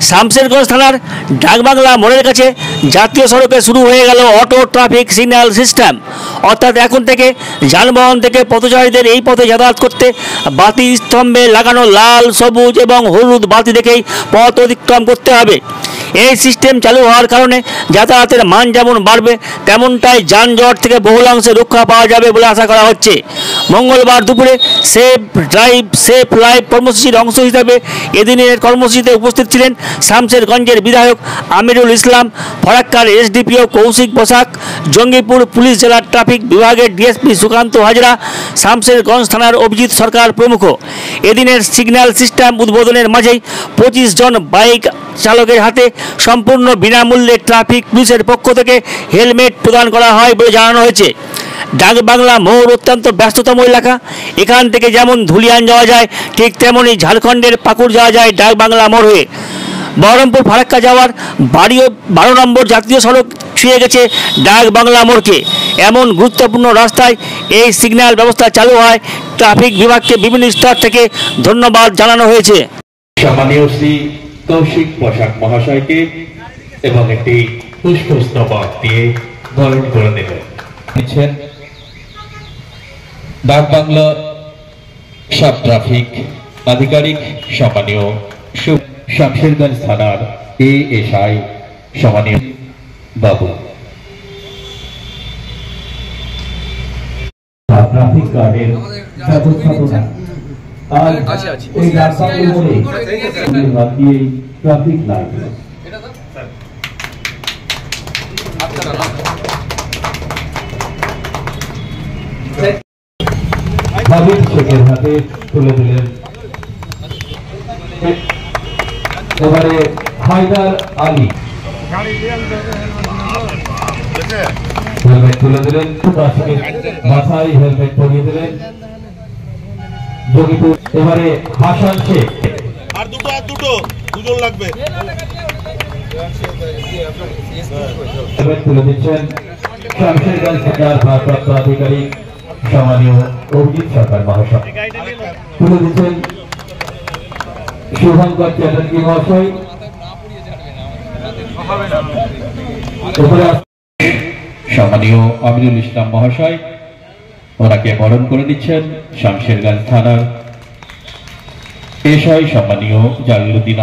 শামশেরগঞ্জ থানার ডাকবাংলা মোড়ের কাছে জাতীয় সড়কে শুরু হয়ে গেল অটো ট্রাফিক সিগন্যাল সিস্টেম। অর্থাৎ এখন থেকে যানবাহন থেকে পথচারীদের এই পথে যাতায়াত করতে বাতি স্তম্ভে লাগানো লাল, সবুজ এবং হলুদ বাতি দেখেই পথ অতিক্রম করতে হবে। এই সিস্টেম চালু হওয়ার কারণে যাতায়াতের মান যেমন বাড়বে, তেমনটাই যানজট থেকে বহুলাংশে রক্ষা পাওয়া যাবে বলে আশা করা হচ্ছে। মঙ্গলবার দুপুরে সেফ ড্রাইভ সেফ লাইফ কর্মসূচির অংশ হিসাবে এদিনের কর্মসূচিতে উপস্থিত ছিলেন শামশেরগঞ্জের বিধায়ক আমিরুল ইসলাম, ফরাক্কার এসডিপিও কৌশিক বসাক, জঙ্গিপুর পুলিশ জেলার ট্রাফিক বিভাগের ডিএসপি সুকান্ত হাজরা, শামশেরগঞ্জ থানার অভিজিৎ সরকার প্রমুখ। এদিনের সিগন্যাল সিস্টেম উদ্বোধনের মাঝেই 25 জন বাইক চালকের হাতে সম্পূর্ণ বিনামূল্যে ট্রাফিক পুলিশের পক্ষ থেকে হেলমেট প্রদান করা হয় বলে জানানো হয়েছে। ডাকবাংলা মোড় অত্যন্ত ব্যস্ততম এলাকা। এখান থেকে যেমন ধুলিয়ান যাওয়া যায়, ঠিক তেমনই ঝাড়খণ্ডের পাকুড় যাওয়া যায় ডাকবাংলা মোড় হয়ে। বহরমপুর ফারাক্কা যাওয়ার 12 নম্বর জাতীয় সড়ক ছুঁয়ে গেছে ডাকবাংলা মোড়কে। এমন গুরুত্বপূর্ণ রাস্তায় এই সিগন্যাল ব্যবস্থা চালু হয় ট্রাফিক বিভাগকে বিভিন্ন স্তর থেকে ধন্যবাদ জানানো হয়েছে। সম্মানীয় শ্রী কৌশিক বসাক মহাশয়কে এবং একটি পুষ্পস্তবক দিয়ে বরণ করে দেবেন। ডাকবাংলা সাব ট্রাফিক আধিকারিক সম্মানীয় শামশেরগঞ্জ থানার এএসআই সম্মানীয় বাবু, ট্রাফিক গার্ডের ব্যবস্থাপনা আর এই রাস্তাগুলো দিয়ে ট্রাফিক লাইট হাবিব শেখের হাতে তুলে দিলেন। এবারে হায়দার আলী হেলমেট তুলে দিলেন, মাথায় হেলমেট পরিয়ে দিলেন। জঙ্গিপুর এবারে হাসান শেখ আর দুজন লাগবে হেলমেট তুলে দিচ্ছেন শামশেরগঞ্জ থানার ভারপ্রাপ্ত আধিকারিক সম্মানীয় অভিজিৎ সরকার মহাশয়। তুলে দিচ্ছেন শুভঙ্কর চ্যাটার্জি মহাশয়। সম্মানীয় আমিরুল ইসলাম মহাশয় ওনাকে বরণ করে দিচ্ছেন শামশেরগঞ্জ থানার এসআই সম্মানীয় জালালউদ্দিন।